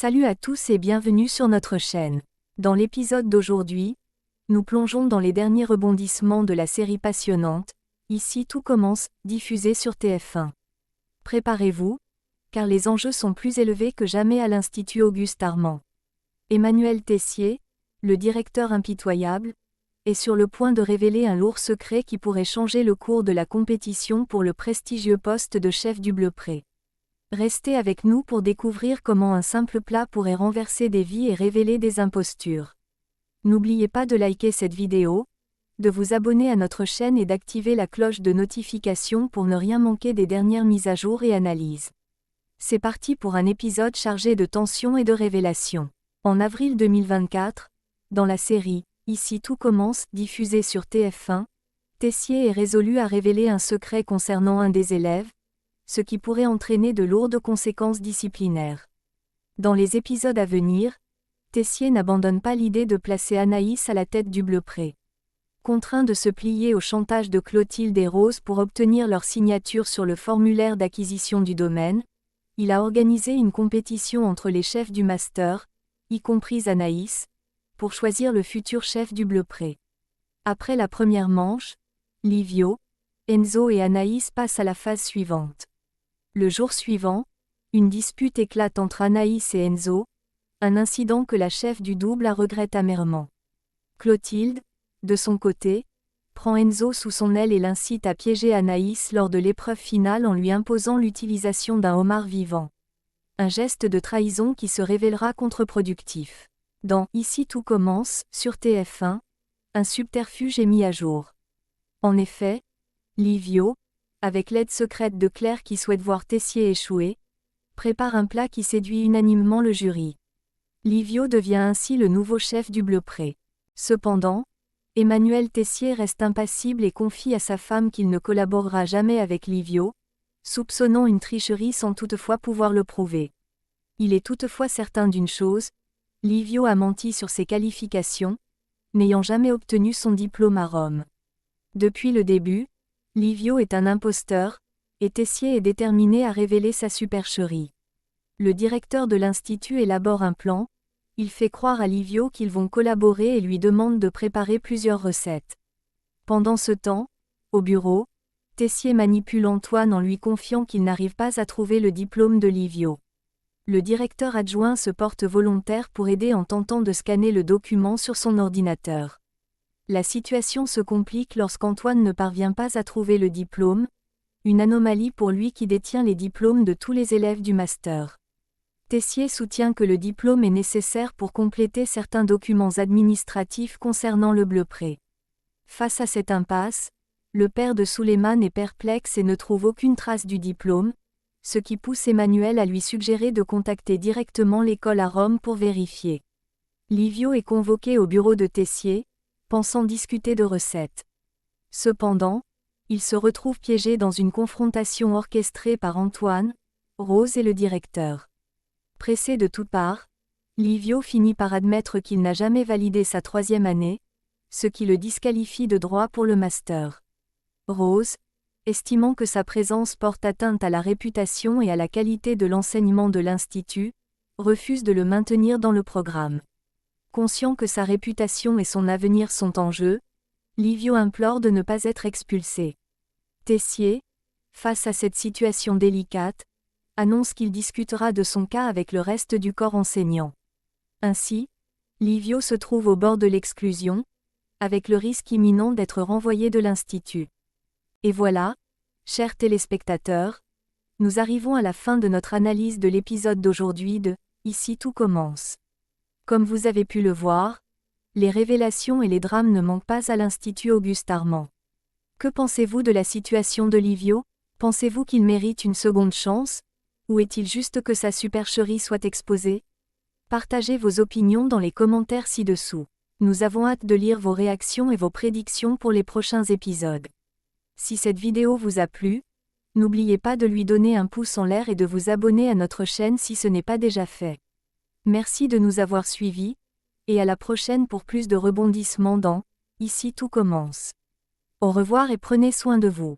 Salut à tous et bienvenue sur notre chaîne. Dans l'épisode d'aujourd'hui, nous plongeons dans les derniers rebondissements de la série passionnante, Ici tout commence, diffusée sur TF1. Préparez-vous, car les enjeux sont plus élevés que jamais à l'Institut Auguste Armand. Emmanuel Tessier, le directeur impitoyable, est sur le point de révéler un lourd secret qui pourrait changer le cours de la compétition pour le prestigieux poste de chef du Bleu Pré. Restez avec nous pour découvrir comment un simple plat pourrait renverser des vies et révéler des impostures. N'oubliez pas de liker cette vidéo, de vous abonner à notre chaîne et d'activer la cloche de notification pour ne rien manquer des dernières mises à jour et analyses. C'est parti pour un épisode chargé de tension et de révélations. En avril 2024, dans la série « Ici tout commence » diffusée sur TF1, Tessier est résolu à révéler un secret concernant un des élèves, ce qui pourrait entraîner de lourdes conséquences disciplinaires. Dans les épisodes à venir, Tessier n'abandonne pas l'idée de placer Anaïs à la tête du Bleu Pré. Contraint de se plier au chantage de Clotilde et Rose pour obtenir leur signature sur le formulaire d'acquisition du domaine, il a organisé une compétition entre les chefs du master, y compris Anaïs, pour choisir le futur chef du Bleu Pré. Après la première manche, Livio, Enzo et Anaïs passent à la phase suivante. Le jour suivant, une dispute éclate entre Anaïs et Enzo, un incident que la chef du double regrette amèrement. Clotilde, de son côté, prend Enzo sous son aile et l'incite à piéger Anaïs lors de l'épreuve finale en lui imposant l'utilisation d'un homard vivant. Un geste de trahison qui se révélera contre-productif. Dans « Ici tout commence » sur TF1, un subterfuge est mis à jour. En effet, Livio, avec l'aide secrète de Claire qui souhaite voir Tessier échouer, prépare un plat qui séduit unanimement le jury. Livio devient ainsi le nouveau chef du Bleu Pré. Cependant, Emmanuel Tessier reste impassible et confie à sa femme qu'il ne collaborera jamais avec Livio, soupçonnant une tricherie sans toutefois pouvoir le prouver. Il est toutefois certain d'une chose, Livio a menti sur ses qualifications, n'ayant jamais obtenu son diplôme à Rome. Depuis le début, Livio est un imposteur, et Tessier est déterminé à révéler sa supercherie. Le directeur de l'Institut élabore un plan, il fait croire à Livio qu'ils vont collaborer et lui demande de préparer plusieurs recettes. Pendant ce temps, au bureau, Tessier manipule Antoine en lui confiant qu'il n'arrive pas à trouver le diplôme de Livio. Le directeur adjoint se porte volontaire pour aider en tentant de scanner le document sur son ordinateur. La situation se complique lorsqu'Antoine ne parvient pas à trouver le diplôme, une anomalie pour lui qui détient les diplômes de tous les élèves du master. Tessier soutient que le diplôme est nécessaire pour compléter certains documents administratifs concernant le Bleu Pré. Face à cette impasse, le père de Suleiman est perplexe et ne trouve aucune trace du diplôme, ce qui pousse Emmanuel à lui suggérer de contacter directement l'école à Rome pour vérifier. Livio est convoqué au bureau de Tessier, pensant discuter de recettes. Cependant, il se retrouve piégé dans une confrontation orchestrée par Antoine, Rose et le directeur. Pressé de toutes parts, Livio finit par admettre qu'il n'a jamais validé sa 3e année, ce qui le disqualifie de droit pour le master. Rose, estimant que sa présence porte atteinte à la réputation et à la qualité de l'enseignement de l'Institut, refuse de le maintenir dans le programme. Conscient que sa réputation et son avenir sont en jeu, Livio implore de ne pas être expulsé. Tessier, face à cette situation délicate, annonce qu'il discutera de son cas avec le reste du corps enseignant. Ainsi, Livio se trouve au bord de l'exclusion, avec le risque imminent d'être renvoyé de l'Institut. Et voilà, chers téléspectateurs, nous arrivons à la fin de notre analyse de l'épisode d'aujourd'hui de « Ici tout commence ». Comme vous avez pu le voir, les révélations et les drames ne manquent pas à l'Institut Auguste Armand. Que pensez-vous de la situation de Livio ? Pensez-vous qu'il mérite une seconde chance ? Ou est-il juste que sa supercherie soit exposée ? Partagez vos opinions dans les commentaires ci-dessous. Nous avons hâte de lire vos réactions et vos prédictions pour les prochains épisodes. Si cette vidéo vous a plu, n'oubliez pas de lui donner un pouce en l'air et de vous abonner à notre chaîne si ce n'est pas déjà fait. Merci de nous avoir suivis, et à la prochaine pour plus de rebondissements dans « Ici tout commence ». Au revoir et prenez soin de vous.